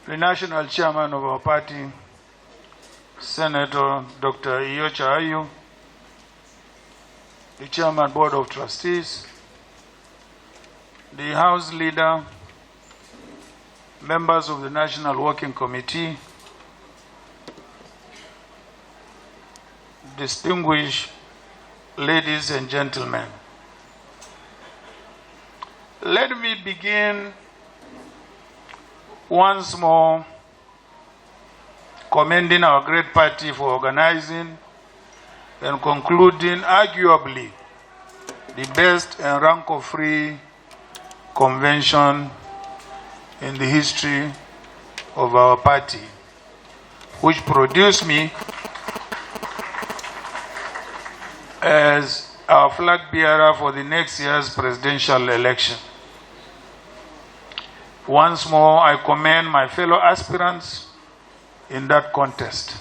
the National Chairman of our party, Senator Dr. Iyorchia Ayu, the Chairman Board of Trustees, the House Leader, members of the National Working Committee, distinguished ladies and gentlemen. Let me begin once more commending our great party for organizing and concluding arguably the best and rancor-free convention in the history of our party, which produced me as our flag bearer for the next year's presidential election. Once more, I commend my fellow aspirants in that contest.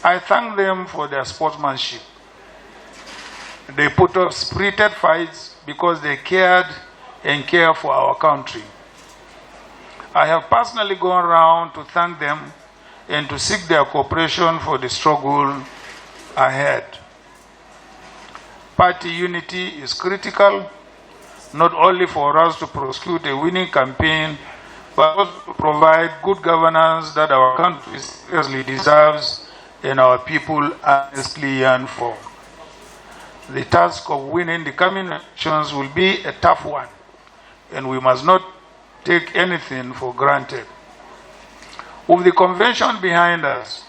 I thank them for their sportsmanship. They put up spirited fights because they cared and care for our country. I have personally gone around to thank them and to seek their cooperation for the struggle ahead. Party unity is critical, not only for us to prosecute a winning campaign, but also to provide good governance that our country seriously deserves and our people earnestly yearn for. The task of winning the coming elections will be a tough one, and we must not take anything for granted. With the convention behind us,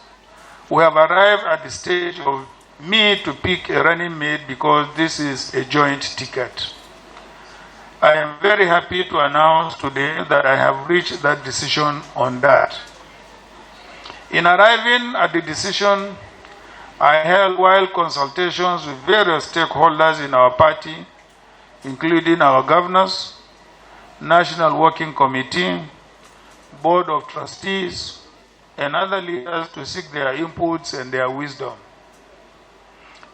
we have arrived at the stage of me to pick a running mate because this is a joint ticket. I am very happy to announce today that I have reached that decision on that. In arriving at the decision, I held wild consultations with various stakeholders in our party, including our governors, National Working Committee, Board of Trustees, and other leaders to seek their inputs and their wisdom.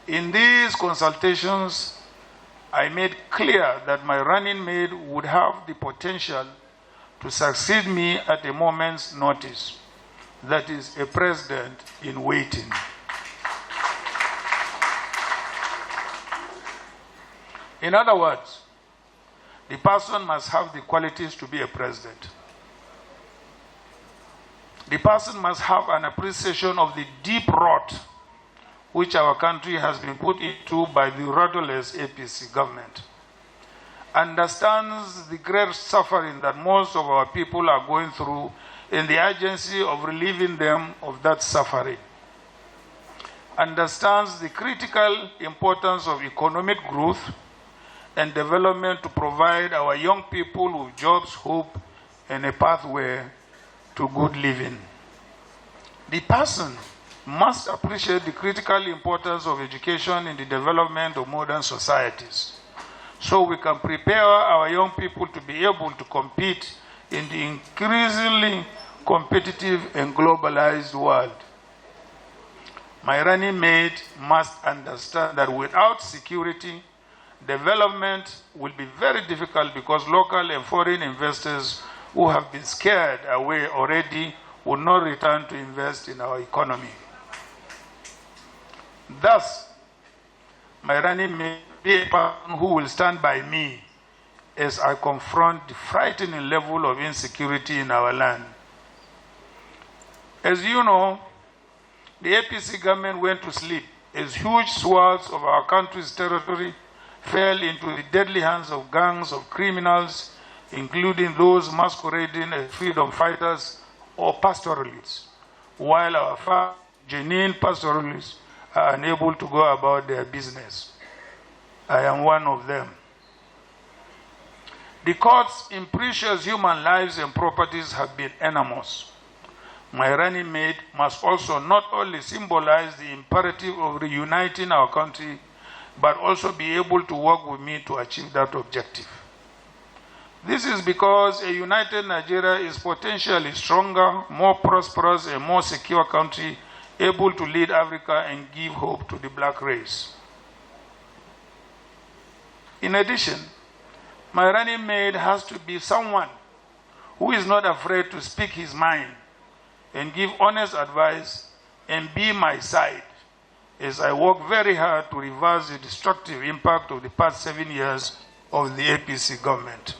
In these consultations, I made clear that my running mate would have the potential to succeed me at a moment's notice. That is, a president in waiting. In other words, the person must have the qualities to be a president. The person must have an appreciation of the deep rot which our country has been put into by the rudderless APC government, understands the great suffering that most of our people are going through and the urgency of relieving them of that suffering, understands the critical importance of economic growth and development to provide our young people with jobs, hope, and a pathway to good living. The person must appreciate the critical importance of education in the development of modern societies, so we can prepare our young people to be able to compete in the increasingly competitive and globalized world. My running mate must understand that without security, development will be very difficult because local and foreign investors who have been scared away already will not return to invest in our economy. Thus, my running mate will be a person who will stand by me as I confront the frightening level of insecurity in our land. As you know, the APC government went to sleep as huge swaths of our country's territory fell into the deadly hands of gangs of criminals, including those masquerading as freedom fighters or pastoralists, while our genuine pastoralists are unable to go about their business. I am one of them. The costs in precious human lives and properties have been enormous. My running mate must also not only symbolize the imperative of reuniting our country, but also be able to work with me to achieve that objective. This is because a united Nigeria is potentially stronger, more prosperous, and more secure country, able to lead Africa and give hope to the black race. In addition, my running mate has to be someone who is not afraid to speak his mind and give honest advice and be my side as I work very hard to reverse the destructive impact of the past 7 years of the APC government.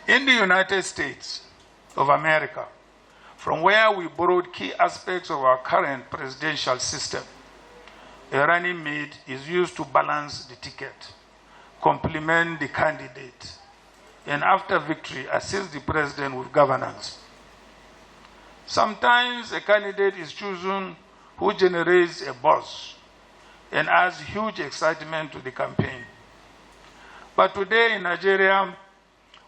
In the United States of America, from where we borrowed key aspects of our current presidential system, a running mate is used to balance the ticket, complement the candidate, and after victory, assist the president with governance. Sometimes a candidate is chosen who generates a buzz and adds huge excitement to the campaign. But today in Nigeria,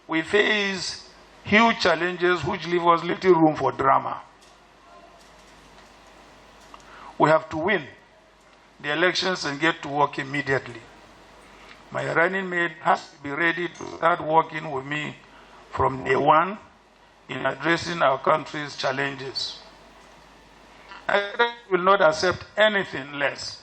we face huge challenges which leave us little room for drama. We have to win the elections and get to work immediately. My running mate has to be ready to start working with me from day one in addressing our country's challenges. I will not accept anything less.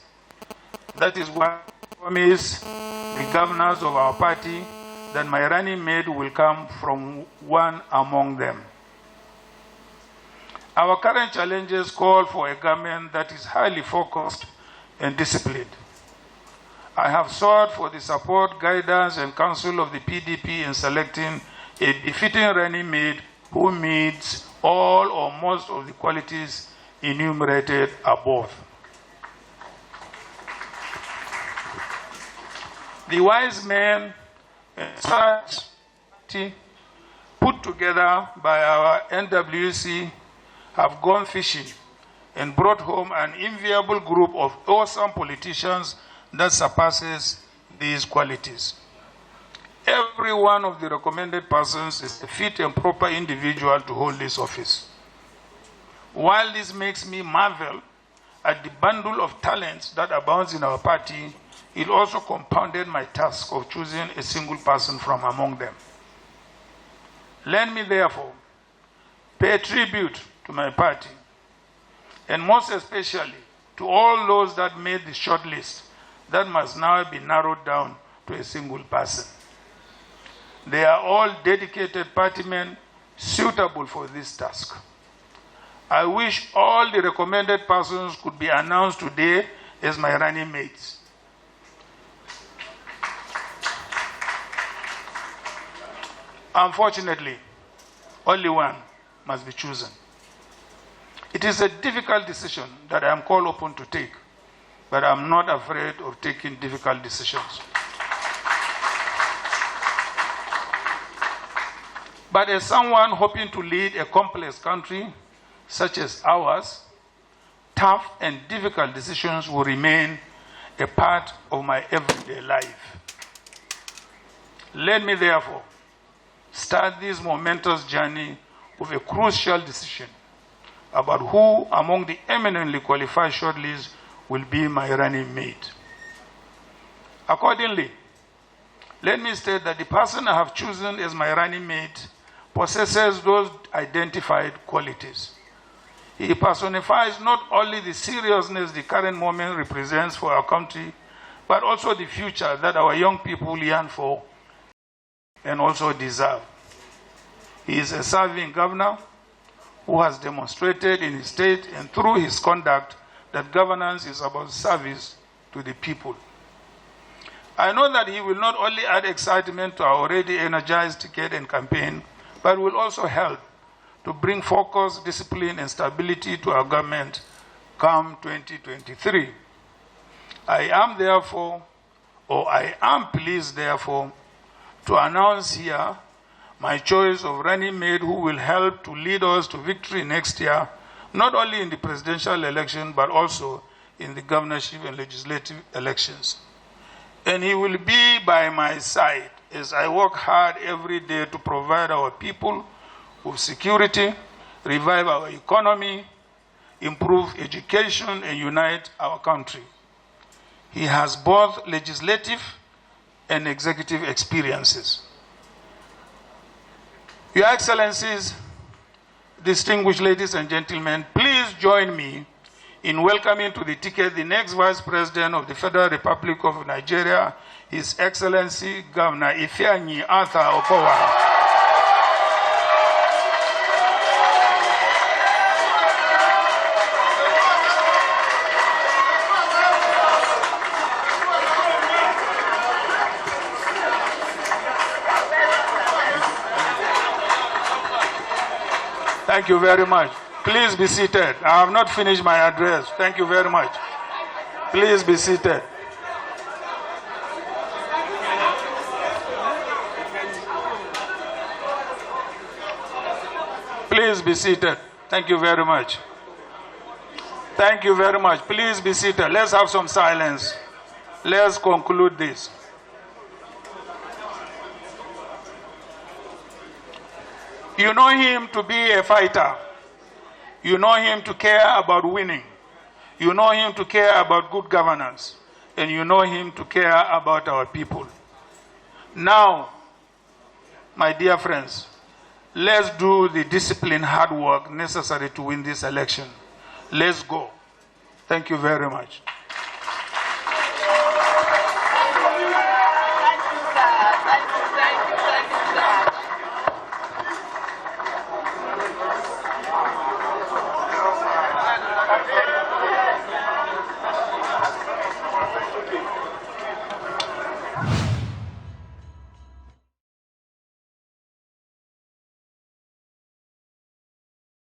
That is why I promise the governors of our party that my running mate will come from one among them. Our current challenges call for a government that is highly focused and disciplined. I have sought for the support, guidance, and counsel of the PDP in selecting a befitting running mate who meets all or most of the qualities enumerated above. The wise men and such put together by our NWC have gone fishing and brought home an enviable group of awesome politicians that surpasses these qualities. Every one of the recommended persons is a fit and proper individual to hold this office. While this makes me marvel at the bundle of talents that abounds in our party, it also compounded my task of choosing a single person from among them. Let me therefore pay tribute to my party, and most especially to all those that made the short list that must now be narrowed down to a single person. They are all dedicated partymen suitable for this task. I wish all the recommended persons could be announced today as my running mates. Unfortunately, only one must be chosen. It is a difficult decision that I am called upon to take, but I am not afraid of taking difficult decisions. But as someone hoping to lead a complex country such as ours, tough and difficult decisions will remain a part of my everyday life. Let me therefore start this momentous journey with a crucial decision about who among the eminently qualified shortlists will be my running mate. Accordingly, let me state that the person I have chosen as my running mate possesses those identified qualities. He personifies not only the seriousness the current moment represents for our country, but also the future that our young people yearn for and also deserve. He is a serving governor who has demonstrated in his state and through his conduct that governance is about service to the people. I know that he will not only add excitement to our already energized ticket and campaign, but will also help to bring focus, discipline, and stability to our government come 2023. I am pleased, therefore, to announce here my choice of running mate who will help to lead us to victory next year, not only in the presidential election, but also in the governorship and legislative elections. And he will be by my side as I work hard every day to provide our people with security, revive our economy, improve education, and unite our country. He has both legislative and executive experiences. Your Excellencies, distinguished ladies and gentlemen, please join me in welcoming to the ticket the next Vice President of the Federal Republic of Nigeria, His Excellency Governor Ifeanyi Okowa. Thank you very much. Please be seated. I have not finished my address. Thank you very much. Please be seated. Please be seated. Thank you very much. Thank you very much. Please be seated. Let's have some silence. Let's conclude this. You know him to be a fighter. You know him to care about winning. You know him to care about good governance. And you know him to care about our people. Now, my dear friends, let's do the disciplined hard work necessary to win this election. Let's go. Thank you very much.